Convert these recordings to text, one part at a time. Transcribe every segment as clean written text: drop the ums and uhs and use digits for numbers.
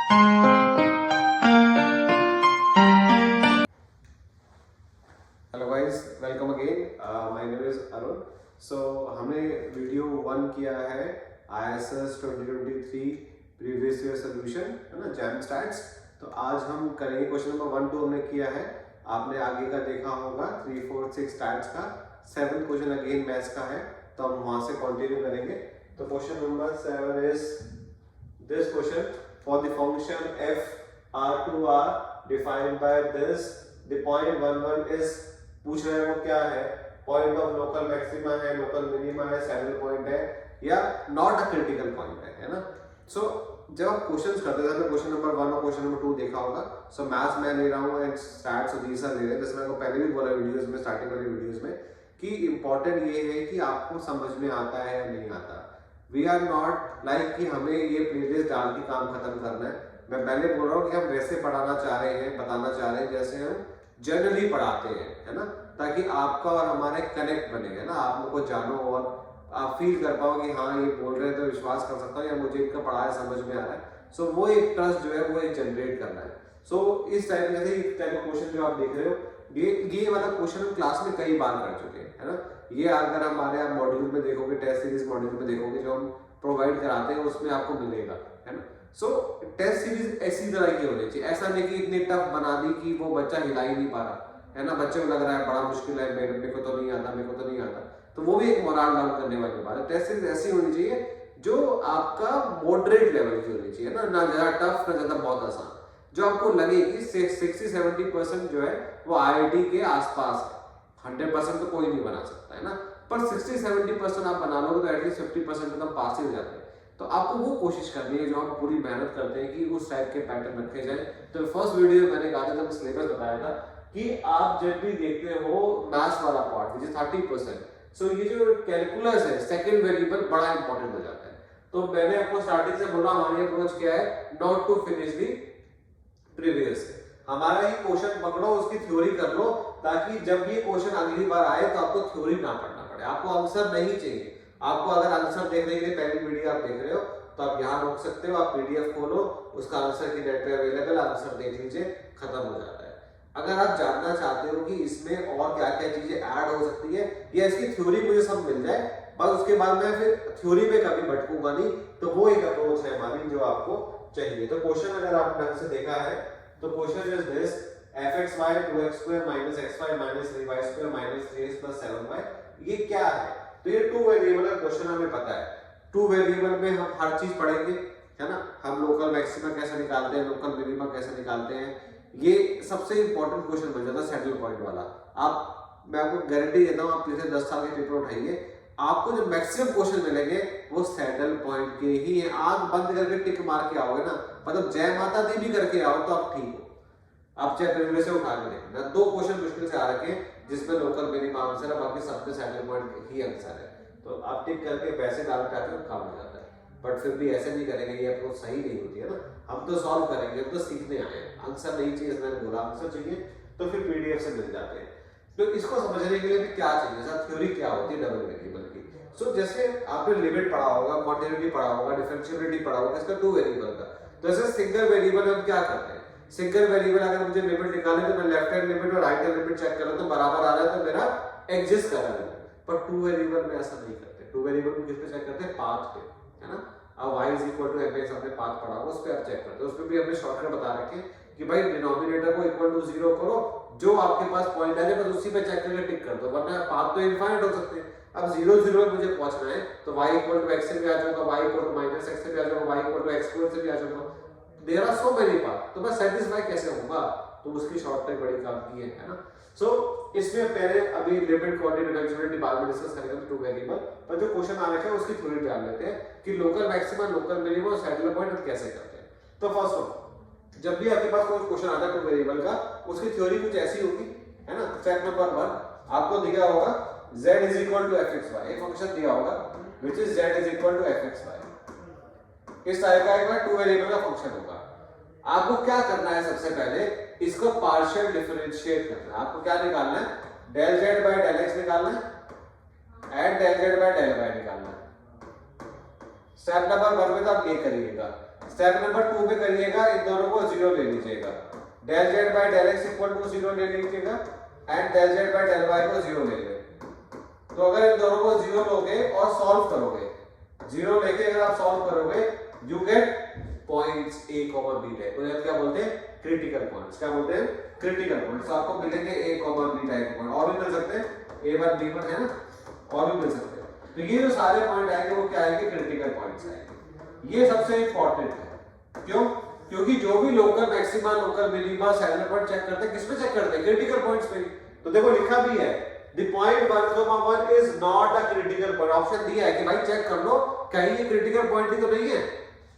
Hello guys, welcome again. My name is Arun. So हमने video 1 किया है ISS 2023 प्रीवियस ईयर सोल्यूशन, है ना, जैम स्टैट्स। तो आज हम करेंगे क्वेश्चन नंबर 1 2 हमने किया है, आपने आगे का देखा होगा 3 4 6 स्टैट्स का। 7 क्वेश्चन अगेन मैथ्स का है, तो हम वहां से कंटिन्यू करेंगे। तो question number 7 is this question: for the function f r2r defined by this, the point 1 1 is, पूछ रहे हैं वो क्या है, पॉइंट ऑफ लोकल मैक्सिमा है, लोकल मिनिमा है, सैडल पॉइंट है, या नॉट अ क्रिटिकल पॉइंट है ना। सो जब आप क्वेश्चंस करते थे, हमने क्वेश्चन नंबर 1 और क्वेश्चन नंबर 2 देखा होगा। सो मैथ्स मैं ले रहा हूँ एंड स्टैट्स उदीसा ले रहे हैं। जैसे मैंने पहले भी बोला वीडियोस में, स्टार्टिंग वाली वीडियोस में, कि इंपॉर्टेंट ये है कि आपको समझ में आता है या नहीं आता। वी आर नॉट लाइक कि हमें ये प्लेलिस्ट डाल के काम खत्म करना है। मैं पहले बोल रहा हूँ कि हम वैसे पढ़ाना चाह रहे हैं, बताना चाह रहे हैं जैसे हम जनरली पढ़ाते हैं, है ना, ताकि आपका और हमारा कनेक्ट बने, है ना, आप लोग को जानो और आप फील कर पाओ कि हाँ ये बोल रहे हैं तो विश्वास कर सकता हूँ, या मुझे इनका पढ़ाया समझ में आ रहा है। सो वो एक ट्रस्ट जो है वो एक जनरेट करना है। सो इस टाइप जैसे क्वेश्चन जो आप देख रहे हो, ये वाला क्वेश्चन हम क्लास में कई बार कर चुके हैं, है ना। ये अगर हमारे आप मॉड्यूल में देखोगे, टेस्ट सीरीज मॉड्यूल में देखोगे जो हम प्रोवाइड कराते हैं, उसमें आपको मिलेगा, है ना। सो टेस्ट सीरीज ऐसी तरह की होनी चाहिए, ऐसा नहीं कि इतनी टफ बना दी कि वो बच्चा हिला ही नहीं पा रहा, है ना, बच्चे को लग रहा है बड़ा मुश्किल है, मेरे को तो नहीं आता, मेरे को तो नहीं आता। तो वो भी एक मोरल डाउन करने वाली बात है। टेस्ट सीरीज ऐसी होनी चाहिए जो आपका मॉडरेट लेवल की होनी चाहिए, ना ज्यादा टफ ना ज्यादा बहुत आसान, जो आपको लगे कि 60-70% जो है वो IIT के आसपास है। 100% तो कोई नहीं बना सकता, है ना, पर 60-70% आप बना लोगे तो एटलीस्ट 50% तो पास ही हो जाते हैं। तो आपको वो कोशिश करनी है जो हम पूरी मेहनत करते हैं कि उस टाइप के पैटर्न रखे जाए। तो फर्स्ट वीडियो में मैंने कहा था, जब सिलेबस बताया था, कि आप जब भी देखते हो मैथ्स वाला पार्ट विच इज 30%, सो ये जो कैलकुलस है, सेकंड वेरिएबल बड़ा इंपॉर्टेंट हो जाता है। तो मैंने आपको स्टार्टिंग से बोला हमारी अप्रोच क्या है, not to finish the previous. हमारा ही क्वेश्चन पकड़ो, उसकी थ्योरी कर लो, ताकि जब ये क्वेश्चन अगली बार आए तो आपको थ्योरी ना पढ़ना पड़े, आपको आंसर नहीं चाहिए। आपको अगर आंसर देखने के लिए पहली वीडियो आप देख रहे हो तो आप यहाँ रोक सकते हो, आप PDF खोलो, उसका आंसर की नेट पे अवेलेबल, आंसर देख लीजिए, खत्म हो जाता है। अगर आप जानना चाहते हो कि इसमें और क्या क्या चीजें ऐड हो सकती है या इसकी थ्योरी मुझे सब मिल जाए, बस उसके बाद मैं फिर थ्योरी में कभी भटकूंगा नहीं, तो वो एक अप्रोच है हमारी जो आपको चाहिए। तो क्वेश्चन अगर आप ढंग से देखा है तो question is this: fxy 2x² - xy - 3y² - 3x + 7y। ये क्या है? तो ये 2 वेरिएबल का क्वेश्चन हमें पता है। 2 वेरिएबल में हम हर चीज पढ़ेंगे, है ना। हम लोकल मैक्सिमा कैसे निकालते हैं, लोकल मिनिमा कैसे निकालते हैं, ये सबसे इंपॉर्टेंट क्वेश्चन बन जाता है सैडल पॉइंट वाला। मैं आपको गारंटी देता हूँ, आप पिछले 10 साल के पेपर उठाइए, आपको जो मैक्सिमम क्वेश्चन मिलेंगे वो सैडल पॉइंट के ही है। आंख बंद करके टिक मार के आओगे ना, मतलब जय माता दी भी करके आओ तो आप ठीक हो। आप चाहे प्रीवियस से उठा के देखना, 2 क्वेश्चन मुश्किल से आ रखे हैं जिसमें लोकल मिनिमम आंसर है, बाकी सब में सैडल पॉइंट ही आंसर है। तो आप टिक करके पैसे डाल के आते हो, काम हो जाता है। बट फिर भी ऐसे नहीं करेंगे, ये अप्रोच सही नहीं होती है ना। हम तो सॉल्व करेंगे, हम तो सीखने आए हैं, आंसर नहीं चाहिए, मैंने बोला आंसर चाहिए तो फिर PDF से मिल जाते हैं। तो इसको समझने के लिए भी क्या चाहिए, सर थ्योरी क्या होती है डबल वेरिएबल की। सो जैसे आपने लिमिट पढ़ा होगा, क्वांटिटी पढ़ा होगा, डिफरेंशिएबिलिटी पढ़ा होगा, इसका 2 वेरिएबल का। तो ऐसे सिंगल वेरिएबल हम क्या करते हैं, सिंगल वेरिएबल अगर मुझे लिमिट निकालनी तो मैं लेफ्ट हैंड लिमिट और राइट हैंड लिमिट चेक करूं तो बराबर आ रहा है तो मेरा एग्जिस्ट कर रहा है। पर 2 वेरिएबल में ऐसा नहीं करते। 2 वेरिएबल में किस पे चेक करते हैं, पाथ पे, है ना। अब y = mx हमने पाथ पढ़ा होगा, उस पे आप चेक करते हो। उस पे भी हमने शॉर्टकट बता रखे कि भाई डिनोमिनेटर को इक्वल टू 0 करो, जो आपके पास पॉइंट आ जाए बस उसी पे चेक करके टिक कर दो, वरना पाथ तो इनफाइनाइट हो सकते हैं। अब 0 0 पे मुझे पहुंचना है तो y = x से भी आ जाऊंगा, y = -x से भी आ जाऊंगा, y = x² से भी आ जाऊंगा। There are so many path, तो मैं सेटिस्फाई कैसे होऊंगा, तो उसकी शॉर्टकट बड़ी काम की है ना। सो इसमें पहले अभी लिमिट, क्वांटिटी, डिफरेंशिएबिलिटी बाद में डिस्कस करेंगे 2 वेरिएबल पर। जो क्वेश्चन आ रखा है उसकी थ्योरी जान लेते हैं कि लोकल मैक्सिमा, लोकल मिनिमा और सैडल पॉइंट हम कैसे करते हैं। तो फर्स्ट वन, जब भी आपके पास कोई क्वेश्चन आता है 2 वेरिएबल का, उसकी थ्योरी कुछ ऐसी होगी, है ना। स्टेप नंबर 1 आपको दिया होगा z = fxy, एक फंक्शन दिया होगा which is z = fxy। इस टाइप का एक 2 वेरिएबल का फंक्शन होगा। आपको क्या करना है, सबसे पहले इसको पार्शियल डिफरेंशिएट करना है। आपको क्या निकालना है, del z by del x निकालना है and del z by del y निकालना है। स्टेप नंबर 1 में तो आप ये करिएगा, स्टेप नंबर 2 पे करिएगा, इन दोनों को 0 ले लीजिएगा, del z by del x equal to 0 ले लीजिएगा and del z by del y को 0 ले लीजिएगा। तो अगर इन दोनों को 0 लोगे और सॉल्व करोगे, 0 लेके अगर आप सॉल्व करोगे you get points a, b type. तो क्या बोलते हैं? Critical points. क्या बोलते हैं? Critical points. आपको मिलेंगे a, b टाइप पॉइंट, और भी मिल सकते हैं, a1 b1 है ना, और भी मिल सकते हैं। तो ये जो सारे पॉइंट आएंगे वो क्या आएंगे? क्रिटिकल पॉइंट्स आएंगे। ये सबसे इंपॉर्टेंट है। क्यों? क्योंकि जो भी local maxima, local minima, saddle point check करते हैं, किस पे चेक करते हैं? क्रिटिकल पॉइंट्स पे। तो देखो लिखा भी है the point 1, 1 is not a critical point। Option दिया है कि भाई चेक कर लो कहीं ये क्रिटिकल पॉइंट ही तो नहीं है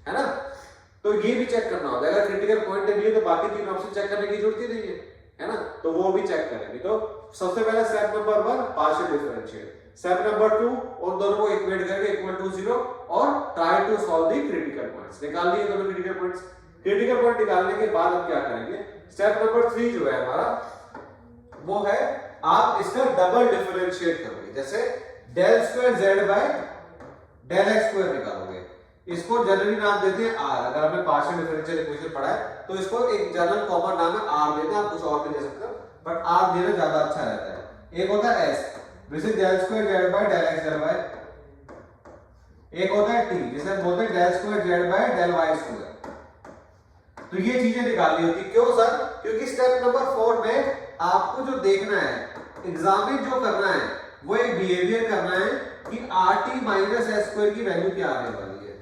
ना? तो ये भी चेक करना होगा। अगर क्रिटिकल पॉइंट नहीं है तो बाकी तीन ऑप्शन चेक करने की जरूरत ही नहीं है ना? तो वो भी चेक करेंगे। तो सबसे पहले step number 1 partial differentiate, step number 2 उन दोनों को इक्वेट करके इक्वल टू 0 और try to solve the critical points. निकाल लिए दोनों क्रिटिकल पॉइंट्स। क्रिटिकल पॉइंट निकालने के बाद अब क्या करेंगे? स्टेप नंबर 3 जो है हमारा वो है आप इसका डबल डिफरेंशिएट करोगे। जैसे del square z by del x square निकालोगे, इसको जनरली नाम देते हैं r। अगर आपने पार्शियल डिफरेंशियल इक्वेशन पढ़ा है तो इसको एक जनरल कॉमन नाम है r देते हैं। आप कुछ और भी दे सकते हो बट r देना ज्यादा अच्छा रहता है। एक होता है s जिसे del square z by del x del y, एक होता है t जिसे हम बोलते हैं del square z by del y square. तो ये चीजें निकालनी होती। क्यों सर? क्योंकि स्टेप नंबर 4 में आपको जो देखना है, एग्जामिन जो करना है वो एक बिहेवियर करना है कि rt माइनस s स्क्वायर की वैल्यू क्या आने वाली है।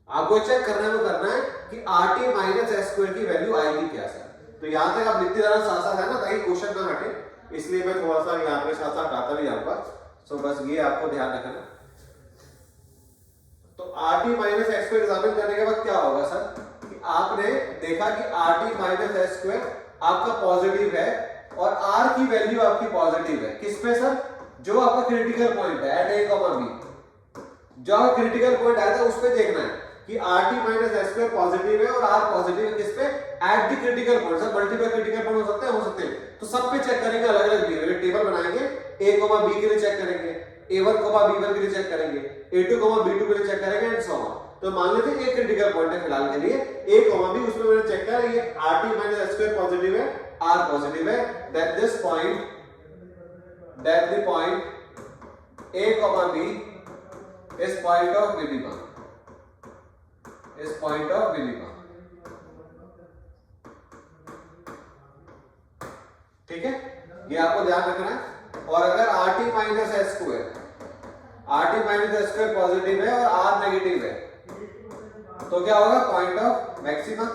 आपको चेक करना है, वो करना है कि rt माइनस s स्क्वायर की वैल्यू आएगी क्या सर। तो यहां तक आप लिखते जाना साथ साथ है ना, ताकि क्वेश्चन ना हटे, इसलिए मैं थोड़ा सा यहाँ पे साथ साथ हटाता भी जाऊंगा। सो बस ये आपको ध्यान रखना। तो rt minus s square examine करने के बाद क्या होगा सर कि आपने देखा कि rt माइनस s स्क्वायर आपका पॉजिटिव है और r की वैल्यू आपकी पॉजिटिव है। किस पे सर? जो आपका क्रिटिकल पॉइंट है एट a, b। जो आपका क्रिटिकल पॉइंट आया था उस पे देखना है कि rt minus s square positive है और r पॉजिटिव है। किस पे? At the critical point. Sir multiple critical point हो सकते हैं, हो सकते हैं। तो सब पे चेक करेंगे, अलग अलग बिहेवियर टेबल बनाएंगे, a, b के लिए चेक करेंगे, a1, b1 के लिए चेक करेंगे, a2, b2 के लिए चेक करेंगे एंड सो ऑन। तो मान लेते हैं एक क्रिटिकल पॉइंट है फिलहाल के लिए a, b, उसमें मैंने चेक किया ये rt minus s square positive है, r पॉजिटिव है, that the point a, b is point of minima, is point of minima। ठीक है, ये आपको ध्यान रखना है। और अगर rt minus s square positive है और r नेगेटिव है तो क्या होगा? Point of maxima,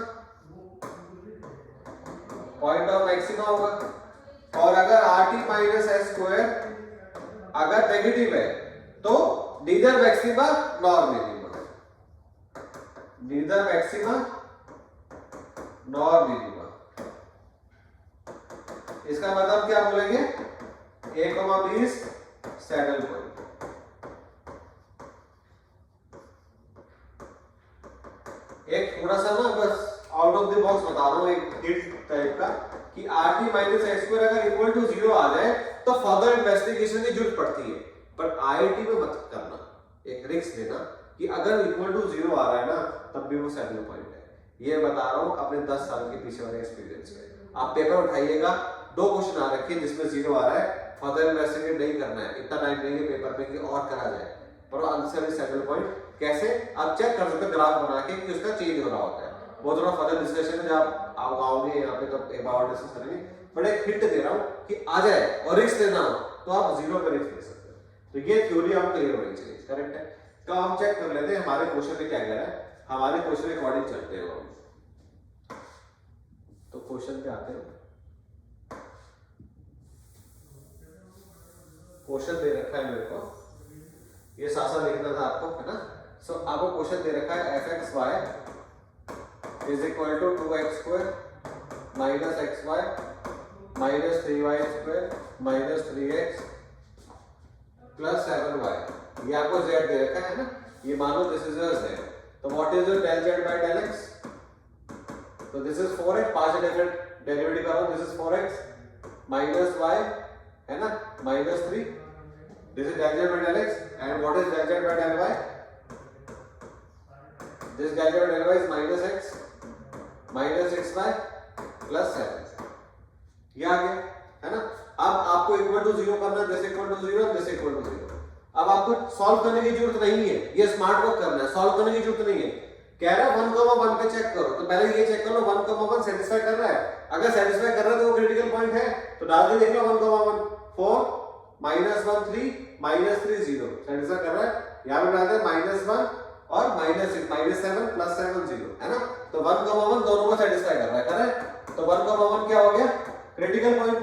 point of maxima होगा। और अगर rt माइनस s स्क्वायर अगर नेगेटिव है तो neither maxima nor minima, neither maxima nor minima. इसका मतलब क्या बोलेंगे? a, b is saddle point. एक थोड़ा सा ना बस आउट ऑफ द बॉक्स बता रहा हूं, एक हिंट टाइप का कि rt माइनस s स्क्वायर अगर इक्वल टू 0 आ जाए तो फर्दर इन्वेस्टिगेशन की जरूरत पड़ती है। पर आईआईटी में मत करना, एक रिस्क लेना कि अगर इक्वल टू 0 आ रहा है ना तब भी वो सैडल पॉइंट है। ये बता रहा हूं अपने 10 साल के पीछे वाले एक्सपीरियंस से। आप पेपर उठाइएगा, 2 क्वेश्चन आ रखे जिसमें 0 आ रहा है, फर्दर इन्वेस्टिगेट नहीं करना है, इतना टाइम नहीं है पेपर पे कि और करा जाए, पर आंसर इज सैडल पॉइंट। कैसे? आप चेक कर सकते हो ग्राफ बना के कि उसका चेंज हो रहा होता है। वो थोड़ा फर्दर डिस्कशन है, जब आप आओगे यहाँ पे तब एक बार डिस्कस करेंगे। बट एक हिंट दे रहा हूँ कि आ जाए और रिस्क लेना हो तो आप 0 पे रिस्क ले सकते हो। तो ये थ्योरी आप क्लियर होनी चाहिए, करेक्ट है। तो हम चेक कर लेते हैं हमारे क्वेश्चन में क्या कह रहा है, हमारे क्वेश्चन के अकॉर्डिंग चलते हैं हम। तो क्वेश्चन पे आते हैं। क्वेश्चन दे रखा है मेरे को, ये सासा लिखना था आपको, है ना। सो आपको क्वेश्चन दे रखा है fxy is equal to 2x square minus xy minus 3y square minus 3x plus 7y। ये आपको z दे रखा है ना, ये मानो दिस इज योर z। तो what is your del z by del x? तो this is 4x, partial derivative करो, this is 4x minus y है ना minus 3, this is del z by del x and what is del z by del y? This del y del y is minus x plus 7, ये आ गया है ना। अब आपको equal to 0 करना है, this equal to 0, this equal to 0। अब आपको सॉल्व करने की जरूरत नहीं है, ये स्मार्ट वर्क करना है, सॉल्व करने की जरूरत नहीं है। कह रहा है 1,1 पे चेक करो, तो पहले ये चेक कर लो 1,1 सेटिस्फाई कर रहा है। अगर सेटिस्फाई कर रहा है तो वो क्रिटिकल पॉइंट है, तो डाल के देख लो 1,1 4 -1 3 -3 0 सेटिस्फाई कर रहा है। यहां पे डालते हैं -1 और -6 -7 + 7 0 है ना। तो 1,1 दोनों को सेटिस्फाई कर रहा है, करेक्ट। तो 1,1 क्या हो गया, क्रिटिकल पॉइंट।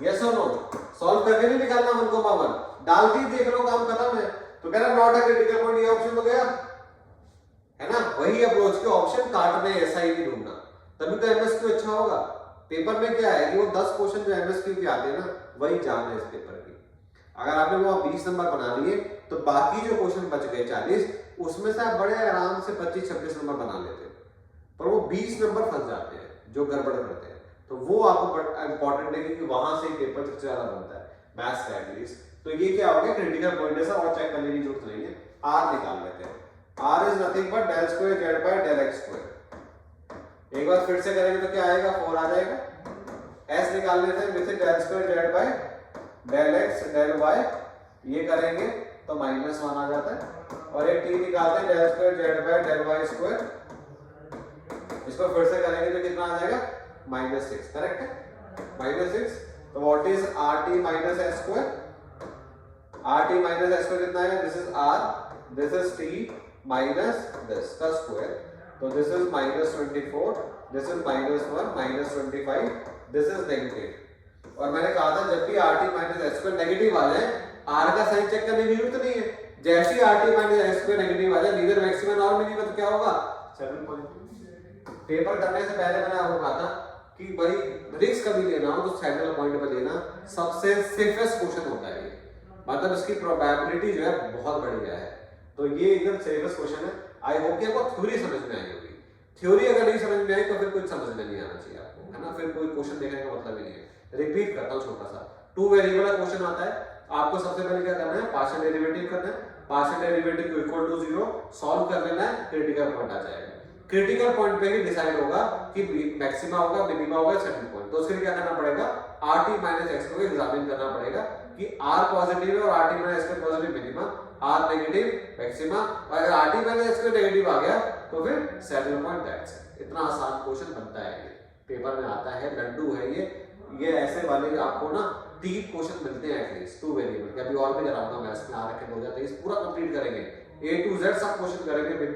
यस और नो, सॉल्व करके नहीं निकालना 1,1, डाल के देख लो काम खत्म है। तो कह रहा नॉट अ क्रिटिकल पॉइंट, ये ऑप्शन तो गया है ना। वही अप्रोच के ऑप्शन काटने, ऐसा ही नहीं ढूंढना, तभी तो एमएसक्यू अच्छा होगा। पेपर में क्या है कि वो 10 क्वेश्चन जो एमएसक्यू के आते हैं ना, वही जान है इस पेपर की। अगर आपने वो 20 नंबर बना लिए तो बाकी जो क्वेश्चन बच गए 40, उसमें से आप बड़े आराम से 25-26 नंबर बना लेते, पर वो 20 नंबर फंस जाते हैं जो गड़बड़ करते हैं। तो वो आपको इंपॉर्टेंट है क्योंकि वहां से पेपर सबसे ज्यादा बनता है मैथ्स का एटलीस्ट। तो ये क्या हो गया, क्रिटिकल पॉइंट है, और चेक करने की जरूरत नहीं है। आर निकाल लेते हैं। R is nothing but del square z by del x square। एक बार फिर से करेंगे तो क्या आएगा, 4 आ जाएगा। एस निकाल लेते हैं, with del square z by del x del y, ये करेंगे तो -1 आ जाता है। और एक टी निकालते हैं del square z by del y square, इसको फिर से करेंगे तो कितना आ जाएगा, -6, करेक्ट है, -6। तो what is rt minus s square, rt minus s square कितना आएगा, this is r, this is t minus this का स्क्वायर। तो this is -24, this is -1 -25, this is negative. और मैंने कहा था जब भी rt minus s square negative आ जाए, r का साइन चेक करने की जरूरत नहीं है। जैसे ही rt minus s square negative आ जाए, नीदर मैक्सिमम और मिनिमम, तो क्या होगा 7.2। पेपर करने से पहले मैंने आपको कहा था कि भाई रिस्क कभी लेना हो तो सैडल पॉइंट पे लेना सबसे सेफेस्ट क्वेश्चन होता है। मतलब इसकी प्रोबेबिलिटी जो है बहुत बढ़िया है। तो ये एकदम सेफेस्ट क्वेश्चन है। आई होप कि आपको थ्योरी समझ में आई होगी। थ्योरी अगर नहीं समझ में आई तो फिर कुछ समझ में नहीं आना चाहिए आपको, है ना। फिर कोई क्वेश्चन देखने का मतलब ही नहीं है। रिपीट करता हूँ छोटा सा, 2 वेरिएबल का क्वेश्चन आता है, आपको सबसे पहले क्या करना है, पार्शियल डेरिवेटिव करना है। पार्शियल डेरिवेटिव को इक्वल टू 0 सॉल्व कर लेना है, क्रिटिकल पॉइंट आ जाएगा। क्रिटिकल पॉइंट पे ही डिसाइड होगा कि मैक्सिमा होगा, मिनिमा होगा, सेटल पॉइंट। तो उसके लिए क्या करना पड़ेगा, rt माइनस x को एग्जामिन करना पड़ेगा कि r पॉजिटिव है और rt minus x positive minima, r negative maxima. और अगर rt माइनस x नेगेटिव आ गया तो फिर सेटल पॉइंट, दैट्स इट। इतना आसान क्वेश्चन बनता है, ये पेपर में आता है, लड्डू है ये ऐसे वाले आपको ना 3 क्वेश्चन मिलते हैं एटलीस्ट 2 वेरिएबल के। अभी और भी कराऊंगा मैथ्स में, आ रखे 2023 पूरा कंप्लीट करेंगे, A to Z सब क्वेश्चन करेंगे विद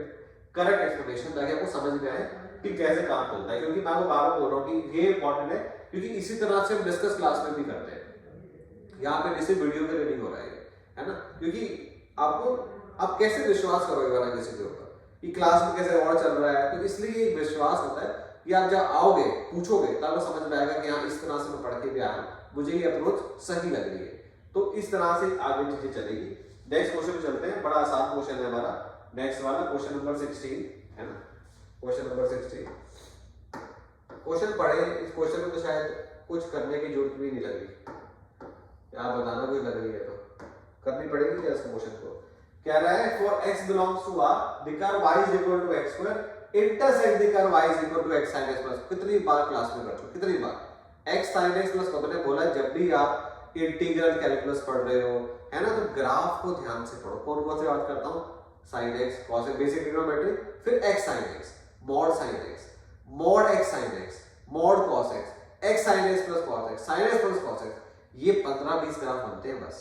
करेक्ट एक्सप्लेनेशन, ताकि आपको समझ में आए कि कैसे काम चलता है। क्योंकि मैं वो बार-बार बोल रहा हूँ कि ये इंपॉर्टेंट है, क्योंकि इसी तरह से हम डिस्कस क्लास में भी करते हैं। यहाँ पे जैसे वीडियो में रीडिंग हो रहा है ना। क्योंकि आपको आप कैसे विश्वास करोगे वाला किसी के ऊपर कि क्लास में कैसे और चल रहा है, तो इसलिए एक विश्वास होता है कि आप जब आओगे पूछोगे तब समझ में आएगा कि हाँ इस तरह से मैं पढ़ के भी आया, मुझे ये अप्रोच सही लग रही है। तो इस तरह से आगे चीजें चलेगी। नेक्स्ट क्वेश्चन पे चलते हैं, बड़ा आसान क्वेश्चन है हमारा नेक्स्ट वाला, क्वेश्चन नंबर 16 है ना। क्वेश्चन नंबर 16 क्वेश्चन पढ़े, इस क्वेश्चन में तो शायद कुछ करने की जरूरत भी नहीं लग रही। आप बताना कोई लग रही है तो करनी पड़ेगी क्या इस क्वेश्चन को। कह रहा है for x belongs to r the curve y is equal to x square intersect the curve y is equal to x sin x plus. कितनी बार क्लास में कर चुके, कितनी बार x sin x प्लस को मैंने बोला जब भी आप इंटीग्रल कैलकुलस पढ़ रहे हो, है ना, तो ग्राफ को ध्यान से पढ़ो। कौन कौन से बात करता हूं, sin x cos x basic trigonometry, फिर x sin x, mod sin x, mod x sin x, mod cos x, x sin x plus cos x, sin x plus cos x, ये 15-20 ग्राफ बनते हैं बस।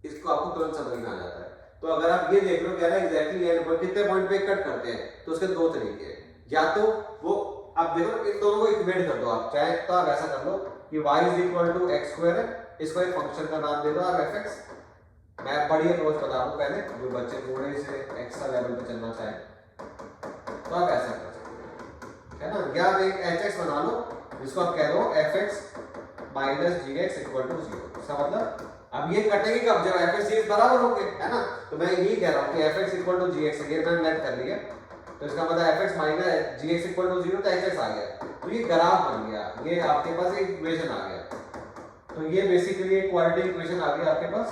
इसको आपको तुरंत समझ में आ जाता है। तो अगर आप ये देख लो कह रहा है एग्जैक्टली ये कितने पॉइंट पे कट करते हैं, तो उसके 2 तरीके हैं। या तो वो आप देखो इन दोनों को इक्वेट कर दो, आप चाहे तो आप ऐसा कर लो कि y is equal to x square है, इसको एक फंक्शन का नाम दे दो आप fx। मैं बड़ी अप्रोच बता रहा हूं पहले, जो बच्चे थोड़े से एक्स्ट्रा लेवल पे चलना चाहे तो आप ऐसा कर सकते हैं, है ना। या आप एक hx बना लो जिसको आप कह दो fx minus gx equal to 0। इसका मतलब अब ये कटेगी कब, जब fx gx बराबर होंगे, है ना। तो मैं यही कह रहा हूं कि fx इक्वल टू gx, ये मैंने नेट कर लिया, तो इसका मतलब fx minus gx equal to 0, तो hx आ गया। तो ये ग्राफ बन गया, ये आपके पास एक इक्वेशन आ गया। तो ये बेसिकली एक क्वाड्रेटिक इक्वेशन आ गई आपके पास।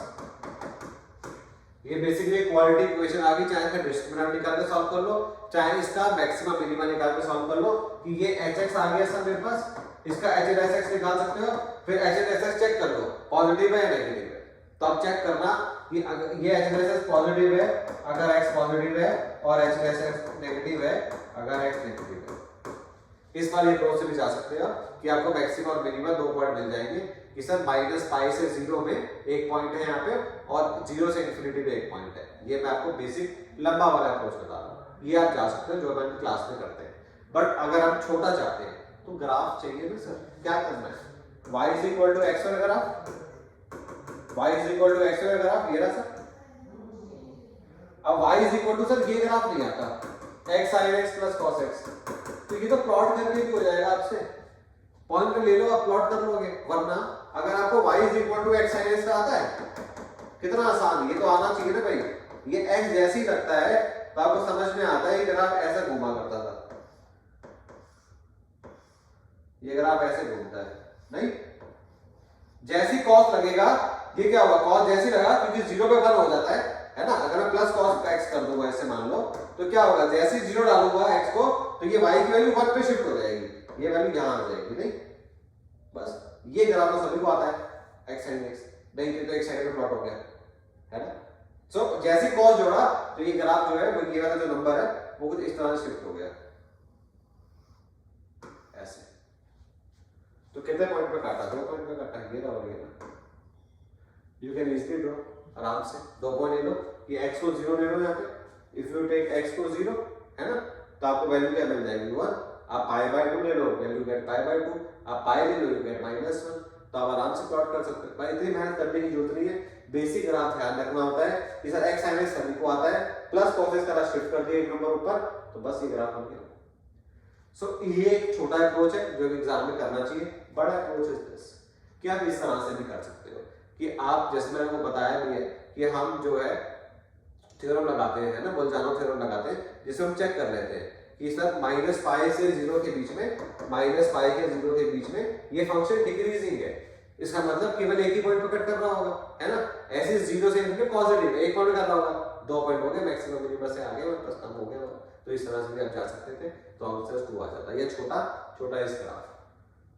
ये बेसिकली क्वालिटी इक्वेशन आ गई, चाहे इसका डिस्क्रिमिनेंट निकाल के सॉल्व कर लो, चाहे इसका मैक्सिमम मिनिमा निकाल के सॉल्व कर लो कि ये hx आ गया सर मेरे पास, इसका hx निकाल सकते हो, फिर hx चेक कर लो पॉजिटिव है या नेगेटिव है। तो अब चेक करना कि अगर ये hx पॉजिटिव है अगर x पॉजिटिव है और hx नेगेटिव है अगर x नेगेटिव है। इस वाले अप्रोच से भी जा सकते हो कि आपको मैक्सिमम और मिनिमम 2 पॉइंट मिल जाएंगे कि सर -π से 0 में एक पॉइंट है यहाँ पे और 0 से इंफिनिटी में एक पॉइंट है। ये मैं आपको बेसिक लंबा वाला अप्रोच बता रहा हूँ, ये आप जा सकते हो जो अपन क्लास में करते हैं। बट अगर आप छोटा चाहते हैं तो ग्राफ चाहिए ना सर, क्या करना है, y = x वाला ग्राफ, y = x वाला ग्राफ ये रहा सर। अब y सर ये ग्राफ नहीं आता x sin x + cos x, तो ये तो प्लॉट करके भी हो जाएगा आपसे, पॉइंट ले लो आप प्लॉट कर लोगे। वरना अगर आपको y x sin x आता है, कितना आसान, ये तो आना चाहिए ना भाई, ये x जैसे ही लगता है तो आपको समझ में आता है ये ग्राफ ऐसा घुमा करता था, ये ग्राफ ऐसे घूमता है नहीं, जैसी cos लगेगा ये क्या होगा, cos जैसे लगा क्योंकि 0 पे 1 हो जाता है ना। अगर मैं प्लस cos x कर दूंगा ऐसे मान लो तो क्या होगा, जैसे 0 डालूंगा x को तो ये y की वैल्यू 1 पे शिफ्ट हो जाएगी, ये वैल्यू यहां आ जाएगी नहीं। बस ये ग्राफ तो सभी को आता है x sin x, नहीं तो x sin पे प्लॉट हो गया है ना। सो जैसे cos जोड़ा तो ये ग्राफ जो है वो ये वाला जो नंबर है वो कुछ इस तरह से शिफ्ट हो गया ऐसे। तो कितने पॉइंट पे काटा, 2 पॉइंट पे काटा, ये रहा और ये ना। यू कैन इजीली ड्रॉ आराम से 2 पॉइंट ले लो, ये x को 0 ले लो यहाँ पे, इफ यू टेक x को 0 है ना तो आपको वैल्यू क्या मिल जाएगी 1, आप π/2 ले लो वैल्यू गेट π/2, आप पाई ले लो यू गेट -1, तो आप आराम से प्लॉट कर सकते हो भाई, इतनी मेहनत करने की जरूरत नहीं है। बेसिक ग्राफ ध्यान रखना होता है कि सर x sin x सभी को आता है, प्लस cos x का शिफ्ट कर दिया एक नंबर ऊपर तो बस ये ग्राफ बन गया। सो ये एक छोटा अप्रोच है जो एग्जाम में करना चाहिए। बड़ा अप्रोच इज दिस कि आप इस तरह से भी कर सकते हो कि आप, जैसे मैंने आपको बताया भी है कि हम जो है थ्योरम लगाते हैं ना, बोल्जानो थ्योरम लगाते हैं जिससे हम चेक कर लेते हैं कि सर -π से 0 के बीच में, -π के 0 के बीच में ये फंक्शन डिक्रीजिंग है, इसका मतलब केवल एक ही पॉइंट पर कट कर रहा होगा है ना। ऐसे 0 से इनफिनिटी पॉजिटिव है, एक पॉइंट कर रहा होगा, 2 पॉइंट हो गए, मैक्सिमम मिनिमम से आगे और प्लस कम हो गया। तो इस तरह से भी आप जा सकते थे तो आंसर 2 आ जाता है। ये छोटा छोटा इस ग्राफ,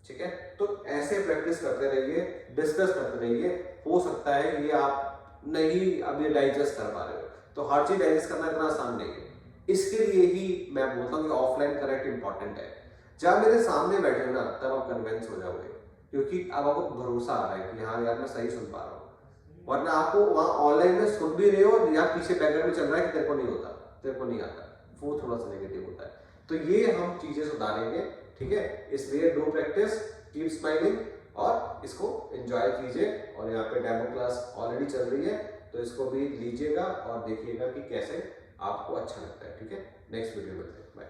ठीक है। तो ऐसे प्रैक्टिस करते रहिए, डिस्कस करते रहिए, हो सकता है ये आप नहीं अभी डाइजेस्ट कर पा रहे हो, तो हर चीज डाइजेस्ट करना इतना आसान नहीं है। इसके लिए ही मैं बोलता हूँ कि ऑफलाइन करेक्ट इंपॉर्टेंट है। जब मेरे सामने बैठे हो ना तब आप कन्विंस हो जाओगे, क्योंकि अब आपको भरोसा आ रहा है कि हाँ यार मैं सही सुन पा रहा हूँ। वरना आपको वहाँ ऑनलाइन में सुन भी रहे हो या पीछे बैकग्राउंड में चल रहा है कि तेरे को नहीं होता, तेरे को नहीं आता, वो थोड़ा सा नेगेटिव होता है। तो ये हम चीजें सुधारेंगे, ठीक है। इसलिए डू प्रैक्टिस, कीप स्माइलिंग और इसको एंजॉय कीजिए। और यहाँ पे डेमो क्लास ऑलरेडी चल रही है तो इसको भी लीजिएगा और देखिएगा कि कैसे आपको अच्छा लगता है, ठीक है। नेक्स्ट वीडियो में मिलते हैं, बाय।